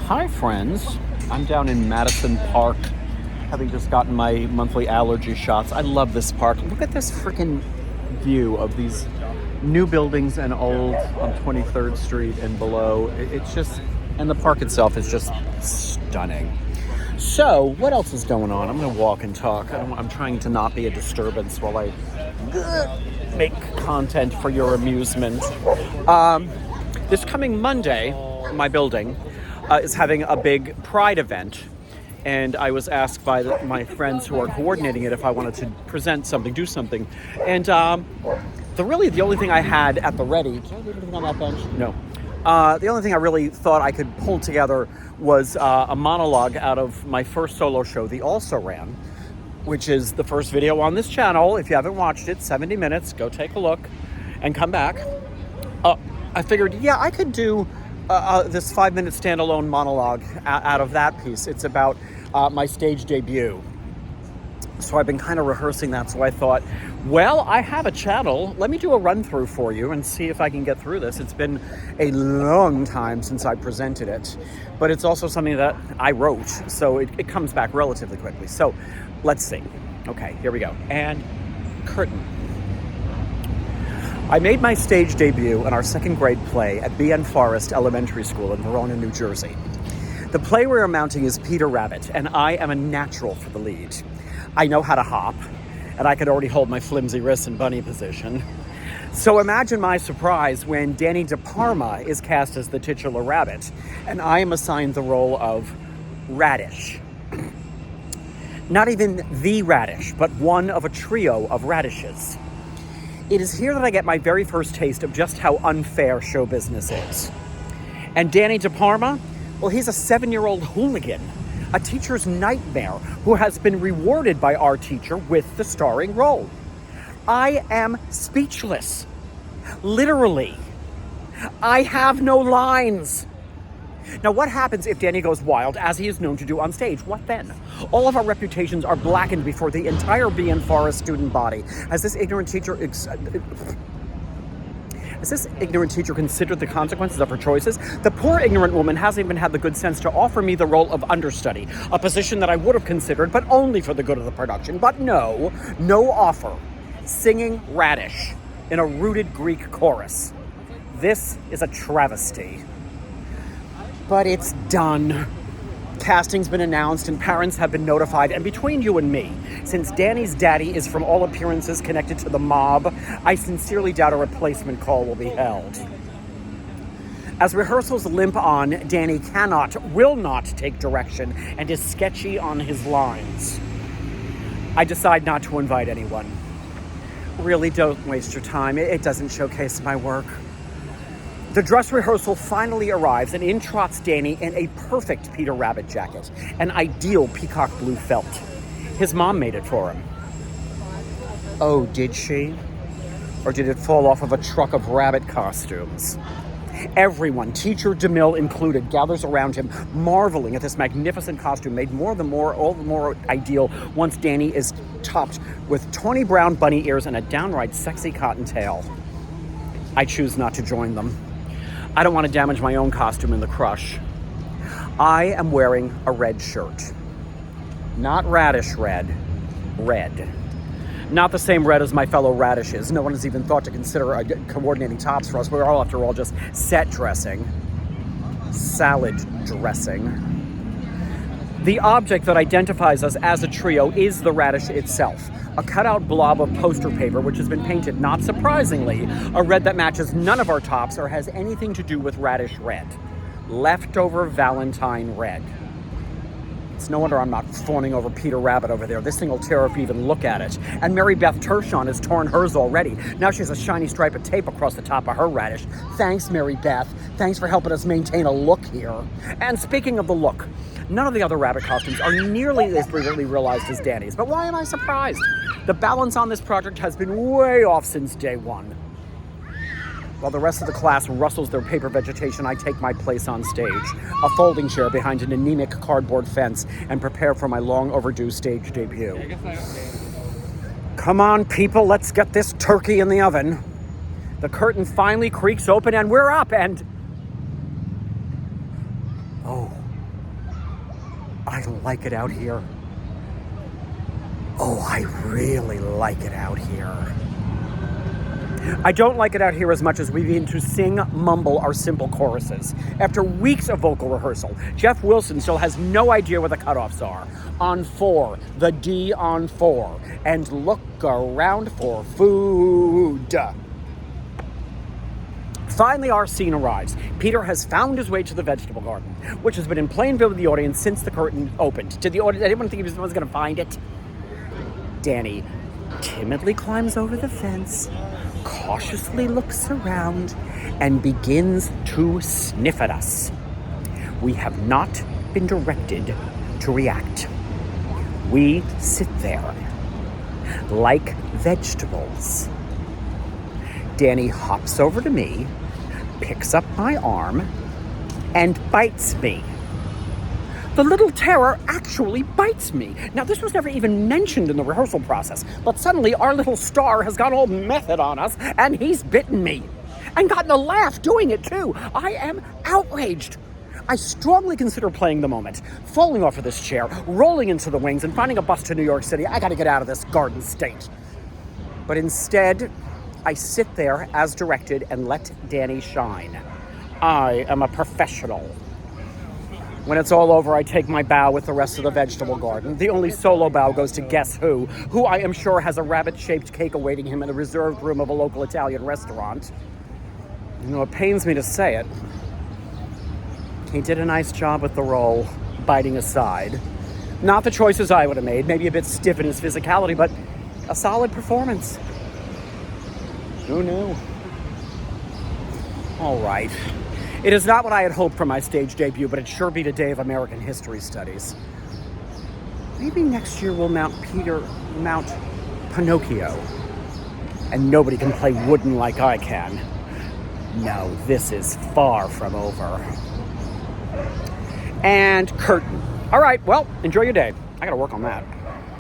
Hi friends, I'm down in Madison Park, having just gotten my monthly allergy shots. I love this park. Look at this freaking view of these new buildings and old on 23rd Street and below. It's just, and the park itself is just stunning. So, what else is going on? I'm going to walk and talk. I'm trying to not be a disturbance while I make content for your amusement. This coming Monday, my building is having a big Pride event, and I was asked by my friends who are coordinating it if I wanted to present something, do something. And the only thing I had at the ready, did I leave anything on that bench? No. The only thing I really thought I could pull together was a monologue out of my first solo show, The Also Ran, which is the first video on this channel. If you haven't watched it, 70 minutes, go take a look and come back. I figured, yeah, I could do this 5-minute standalone monologue out of that piece. It's about my stage debut. So I've been kind of rehearsing that. So I thought, well, I have a channel. Let me do a run through for you and see if I can get through this. It's been a long time since I presented it, but it's also something that I wrote. So it comes back relatively quickly. So let's see. Okay, here we go. And curtain. I made my stage debut in our second grade play at B.N. Forest Elementary School in Verona, New Jersey. The play we are mounting is Peter Rabbit, and I am a natural for the lead. I know how to hop, and I could already hold my flimsy wrists in bunny position. So imagine my surprise when Danny DeParma is cast as the titular rabbit, and I am assigned the role of Radish. Not even the radish, but one of a trio of radishes. It is here that I get my very first taste of just how unfair show business is. And Danny DeParma, well, he's a 7-year-old hooligan, a teacher's nightmare who has been rewarded by our teacher with the starring role. I am speechless. Literally. I have no lines. Now, what happens if Danny goes wild, as he is known to do on stage? What then? All of our reputations are blackened before the entire B.N. Forest student body. Has this ignorant teacher considered the consequences of her choices? The poor ignorant woman hasn't even had the good sense to offer me the role of understudy, a position that I would have considered, but only for the good of the production. But no offer. Singing Radish in a rooted Greek chorus. This is a travesty. But it's done. Casting's been announced and parents have been notified. And between you and me, since Danny's daddy is from all appearances connected to the mob, I sincerely doubt a replacement call will be held. As rehearsals limp on, Danny will not take direction and is sketchy on his lines. I decide not to invite anyone. Really, don't waste your time. It doesn't showcase my work. The dress rehearsal finally arrives, and in trots Danny in a perfect Peter Rabbit jacket, an ideal peacock blue felt. His mom made it for him. Oh, did she? Or did it fall off of a truck of rabbit costumes? Everyone, teacher DeMille included, gathers around him, marveling at this magnificent costume made all the more ideal once Danny is topped with 20 brown bunny ears and a downright sexy cottontail. I choose not to join them. I don't want to damage my own costume in the crush. I am wearing a red shirt. Not radish red. Red. Not the same red as my fellow radishes. No one has even thought to consider coordinating tops for us. We're all, after all, just set dressing. Salad dressing. The object that identifies us as a trio is the radish itself. A cutout blob of poster paper which has been painted, not surprisingly, a red that matches none of our tops or has anything to do with radish red. Leftover Valentine red. It's no wonder I'm not fawning over Peter Rabbit over there. This thing will tear if you even look at it. And Mary Beth Tershon has torn hers already. Now she has a shiny stripe of tape across the top of her radish. Thanks, Mary Beth. Thanks for helping us maintain a look here. And speaking of the look, none of the other rabbit costumes are nearly as brilliantly realized as Danny's. But why am I surprised? The balance on this project has been way off since day one. While the rest of the class rustles their paper vegetation, I take my place on stage, a folding chair behind an anemic cardboard fence, and prepare for my long overdue stage debut. Come on, people, let's get this turkey in the oven. The curtain finally creaks open and we're up, and... oh, don't like it out here. Oh, I really like it out here. I don't like it out here as much as we begin to sing, mumble our simple choruses. After weeks of vocal rehearsal, Jeff Wilson still has no idea where the cutoffs are. On 4, the D on 4, and look around for food. Finally, our scene arrives. Peter has found his way to the vegetable garden, which has been in plain view of the audience since the curtain opened. Did anyone think he was going to find it? Danny timidly climbs over the fence, cautiously looks around, and begins to sniff at us. We have not been directed to react. We sit there like vegetables. Danny hops over to me, picks up my arm, and bites me. The little terror actually bites me. Now, this was never even mentioned in the rehearsal process, but suddenly our little star has gone all method on us, and he's bitten me. And gotten a laugh doing it, too. I am outraged. I strongly consider playing the moment, falling off of this chair, rolling into the wings, and finding a bus to New York City. I gotta get out of this garden state. But instead, I sit there as directed and let Danny shine. I am a professional. When it's all over, I take my bow with the rest of the vegetable garden. The only solo bow goes to guess who I am sure has a rabbit-shaped cake awaiting him in the reserved room of a local Italian restaurant. You know, it pains me to say it. He did a nice job with the role, biting aside. Not the choices I would have made, maybe a bit stiff in his physicality, but a solid performance. Who knew? All right. It is not what I had hoped for my stage debut, but it sure beat a day of American history studies. Maybe next year we'll mount Pinocchio. And nobody can play wooden like I can. No, this is far from over. And curtain. All right, well, enjoy your day. I gotta work on that.